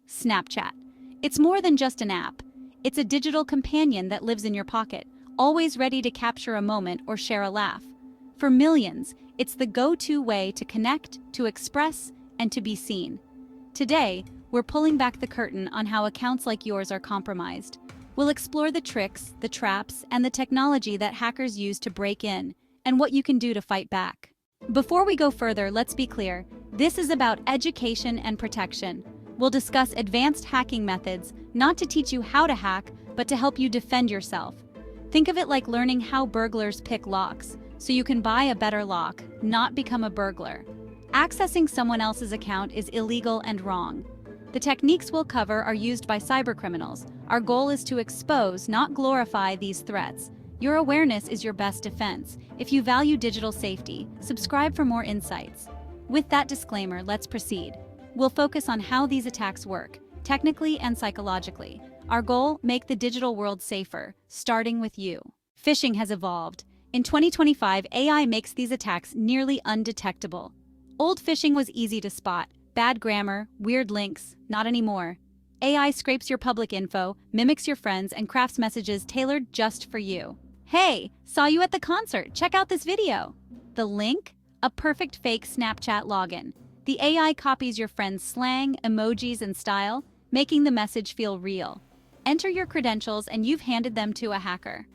Snapchat. It's more than just an app. It's a digital companion that lives in your pocket, always ready to capture a moment or share a laugh. For millions, it's the go-to way to connect, to express, and to be seen. Today, we're pulling back the curtain on how accounts like yours are compromised. We'll explore the tricks, the traps, and the technology that hackers use to break in, and what you can do to fight back. Before we go further, let's be clear. This is about education and protection. We'll discuss advanced hacking methods, not to teach you how to hack, but to help you defend yourself. Think of it like learning how burglars pick locks, so you can buy a better lock, not become a burglar. Accessing someone else's account is illegal and wrong. The techniques we'll cover are used by cybercriminals. Our goal is to expose, not glorify, these threats. Your awareness is your best defense. If you value digital safety, subscribe for more insights. With that disclaimer, let's proceed. We'll focus on how these attacks work, technically and psychologically. Our goal, make the digital world safer, starting with you. Phishing has evolved. In 2025, AI makes these attacks nearly undetectable. Old phishing was easy to spot. Bad grammar, weird links, not anymore. AI scrapes your public info, mimics your friends, and crafts messages tailored just for you. Hey, saw you at the concert, check out this video. The link? A perfect fake Snapchat login. The AI copies your friend's slang, emojis, and style, making the message feel real. Enter your credentials and you've handed them to a hacker.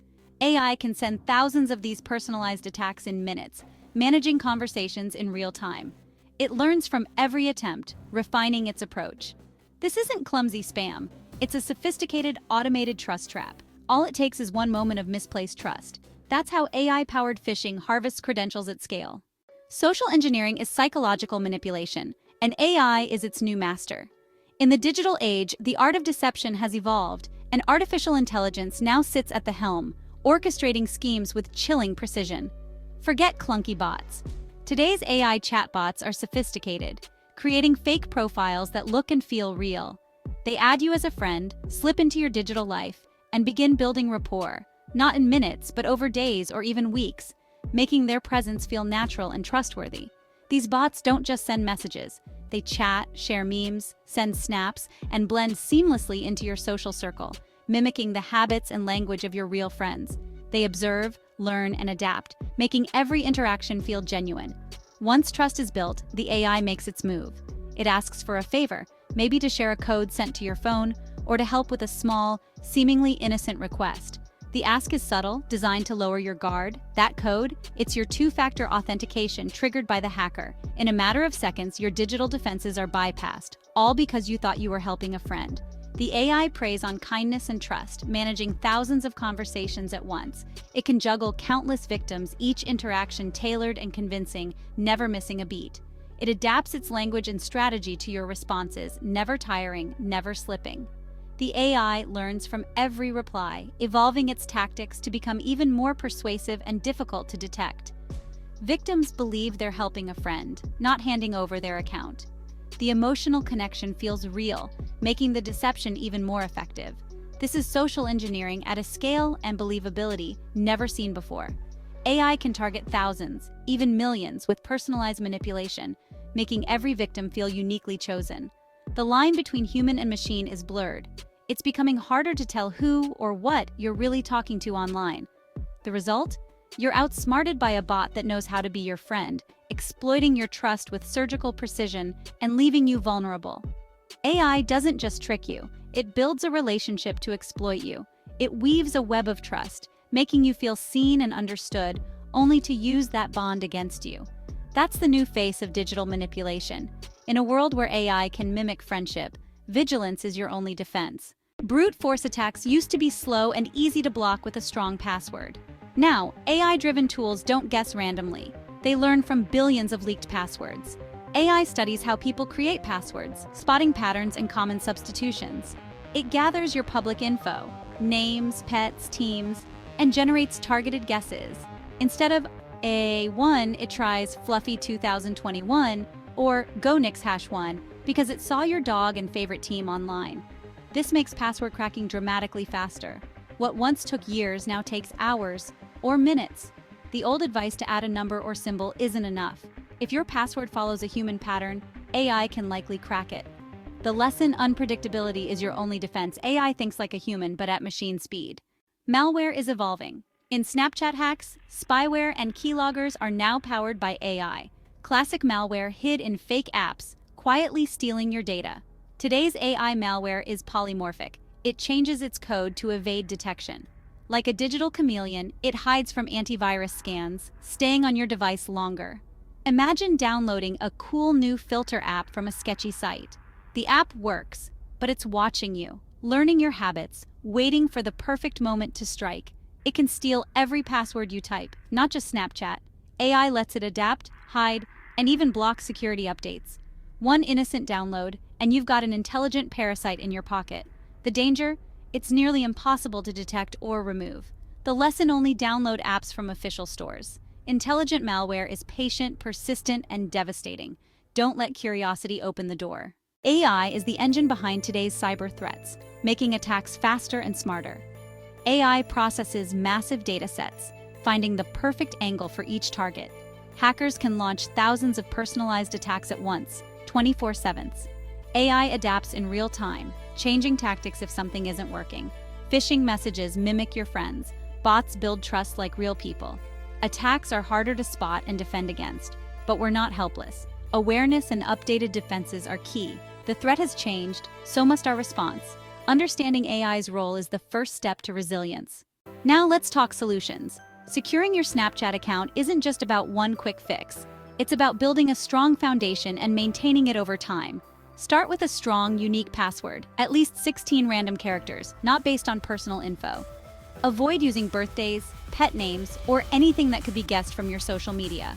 AI can send thousands of these personalized attacks in minutes, managing conversations in real time. It learns from every attempt, refining its approach. This isn't clumsy spam. It's a sophisticated, automated trust trap. All it takes is one moment of misplaced trust. That's how AI-powered phishing harvests credentials at scale. Social engineering is psychological manipulation, and AI is its new master. In the digital age, the art of deception has evolved, and artificial intelligence now sits at the helm, orchestrating schemes with chilling precision. Forget clunky bots. Today's AI chatbots are sophisticated, creating fake profiles that look and feel real. They add you as a friend, slip into your digital life, and begin building rapport, not in minutes, but over days or even weeks, making their presence feel natural and trustworthy. These bots don't just send messages. They chat, share memes, send snaps, and blend seamlessly into your social circle, mimicking the habits and language of your real friends. They observe, learn, and adapt, making every interaction feel genuine. Once trust is built, the AI makes its move. It asks for a favor, maybe to share a code sent to your phone, or to help with a small, seemingly innocent request. The ask is subtle, designed to lower your guard. That code, it's your two-factor authentication triggered by the hacker. In a matter of seconds, your digital defenses are bypassed, all because you thought you were helping a friend. The AI preys on kindness and trust, managing thousands of conversations at once. It can juggle countless victims, each interaction tailored and convincing, never missing a beat. It adapts its language and strategy to your responses, never tiring, never slipping. The AI learns from every reply, evolving its tactics to become even more persuasive and difficult to detect. Victims believe they're helping a friend, not handing over their account. The emotional connection feels real, making the deception even more effective. This is social engineering at a scale and believability never seen before. AI can target thousands, even millions, with personalized manipulation, making every victim feel uniquely chosen. The line between human and machine is blurred. It's becoming harder to tell who or what you're really talking to online. The result? You're outsmarted by a bot that knows how to be your friend, exploiting your trust with surgical precision and leaving you vulnerable. AI doesn't just trick you, it builds a relationship to exploit you. It weaves a web of trust, making you feel seen and understood, only to use that bond against you. That's the new face of digital manipulation. In a world where AI can mimic friendship, vigilance is your only defense. Brute force attacks used to be slow and easy to block with a strong password. Now, AI-driven tools don't guess randomly. They learn from billions of leaked passwords. AI studies how people create passwords, spotting patterns and common substitutions. It gathers your public info, names, pets, teams, and generates targeted guesses. Instead of A1, it tries Fluffy 2021 or GoNix#1 because it saw your dog and favorite team online. This makes password cracking dramatically faster. What once took years now takes hours or minutes. The old advice to add a number or symbol isn't enough. If your password follows a human pattern, AI can likely crack it. The lesson: unpredictability is your only defense. AI thinks like a human, but at machine speed. Malware is evolving. In Snapchat hacks, spyware and keyloggers are now powered by AI. Classic malware hid in fake apps, quietly stealing your data. Today's AI malware is polymorphic. It changes its code to evade detection. Like a digital chameleon, it hides from antivirus scans, staying on your device longer. Imagine downloading a cool new filter app from a sketchy site. The app works, but it's watching you, learning your habits, waiting for the perfect moment to strike. It can steal every password you type, not just Snapchat. AI lets it adapt, hide, and even block security updates. One innocent download, and you've got an intelligent parasite in your pocket. The danger? It's nearly impossible to detect or remove. The lesson: only download apps from official stores. Intelligent malware is patient, persistent, and devastating. Don't let curiosity open the door. AI is the engine behind today's cyber threats, making attacks faster and smarter. AI processes massive data sets, finding the perfect angle for each target. Hackers can launch thousands of personalized attacks at once, 24/7. AI adapts in real time, changing tactics if something isn't working. Phishing messages mimic your friends. Bots build trust like real people. Attacks are harder to spot and defend against, but we're not helpless. Awareness and updated defenses are key. The threat has changed, so must our response. Understanding AI's role is the first step to resilience. Now let's talk solutions. Securing your Snapchat account isn't just about one quick fix. It's about building a strong foundation and maintaining it over time. Start with a strong, unique password, at least 16 random characters, not based on personal info. Avoid using birthdays, pet names, or anything that could be guessed from your social media.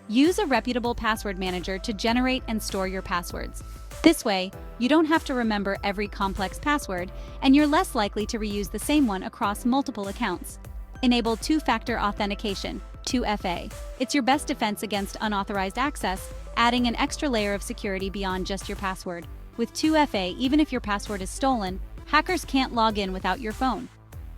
Use a reputable password manager to generate and store your passwords. This way, you don't have to remember every complex password, and you're less likely to reuse the same one across multiple accounts. Enable two-factor authentication, 2FA. It's your best defense against unauthorized access, adding an extra layer of security beyond just your password. With 2FA, even if your password is stolen, hackers can't log in without your phone.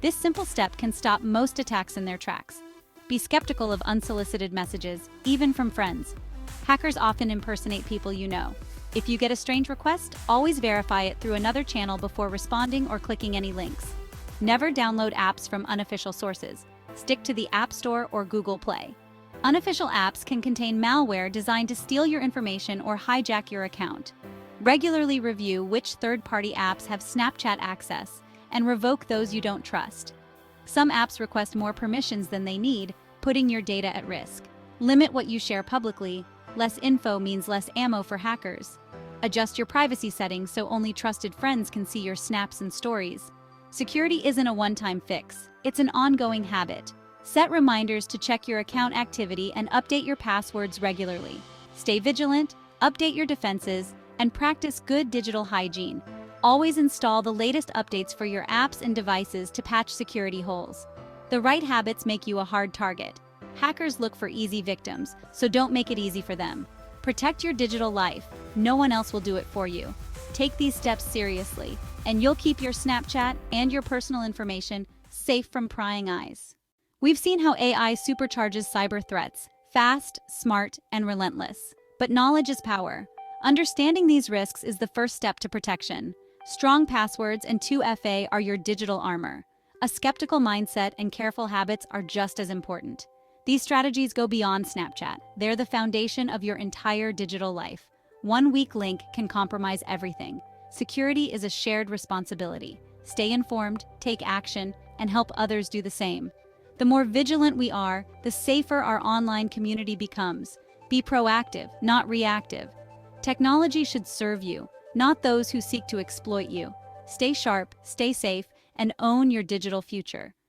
This simple step can stop most attacks in their tracks. Be skeptical of unsolicited messages, even from friends. Hackers often impersonate people you know. If you get a strange request, always verify it through another channel before responding or clicking any links. Never download apps from unofficial sources. Stick to the App Store or Google Play. Unofficial apps can contain malware designed to steal your information or hijack your account. Regularly review which third-party apps have Snapchat access and revoke those you don't trust. Some apps request more permissions than they need, putting your data at risk. Limit what you share publicly. Less info means less ammo for hackers. Adjust your privacy settings so only trusted friends can see your snaps and stories. Security isn't a one-time fix. It's an ongoing habit. Set reminders to check your account activity and update your passwords regularly. Stay vigilant, update your defenses, and practice good digital hygiene. Always install the latest updates for your apps and devices to patch security holes. The right habits make you a hard target. Hackers look for easy victims, so don't make it easy for them. Protect your digital life. No one else will do it for you. Take these steps seriously, and you'll keep your Snapchat and your personal information safe from prying eyes. We've seen how AI supercharges cyber threats, fast, smart, and relentless. But knowledge is power. Understanding these risks is the first step to protection. Strong passwords and 2FA are your digital armor. A skeptical mindset and careful habits are just as important. These strategies go beyond Snapchat. They're the foundation of your entire digital life. One weak link can compromise everything. Security is a shared responsibility. Stay informed, take action, and help others do the same. The more vigilant we are, the safer our online community becomes. Be proactive, not reactive. Technology should serve you, not those who seek to exploit you. Stay sharp, stay safe, and own your digital future.